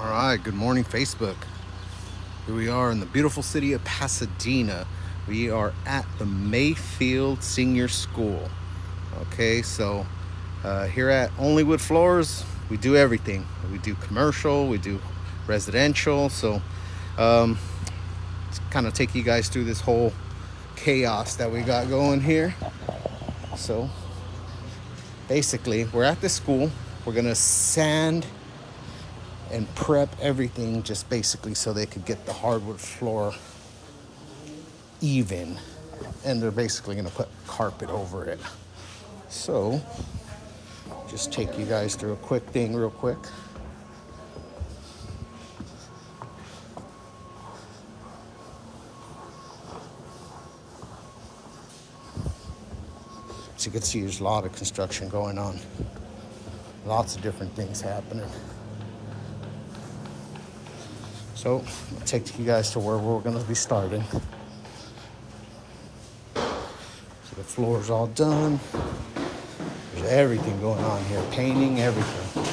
All right, good morning, Facebook. Here we are in the beautiful city of Pasadena. We are at the Mayfield Senior School. Okay, so here at Only Wood Floors, we do everything. We do commercial, we do residential. So let's kind of take you guys through this whole chaos that we got going here. So basically, we're at this school. We're gonna sand and prep everything just basically so they could get the hardwood floor even, and they're basically going to put carpet over it. So just take you guys through a quick thing real quick. So you can see there's a lot of construction going on, lots of different things happening. So I'll take you guys to where we're going to be starting. So the floor's all done. There's everything going on here, painting, everything.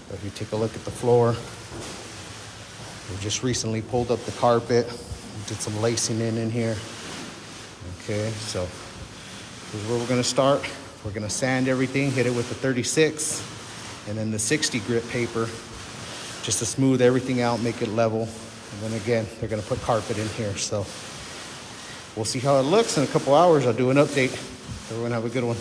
But if you take a look at the floor, we just recently pulled up the carpet, did some lacing in here. Okay, so this is where we're going to start. We're going to sand everything, hit it with the 36. And then the 60 grit paper, just to smooth everything out, make it level. And then again, they're gonna put carpet in here. So we'll see how it looks in a couple hours. I'll do an update. Everyone have a good one.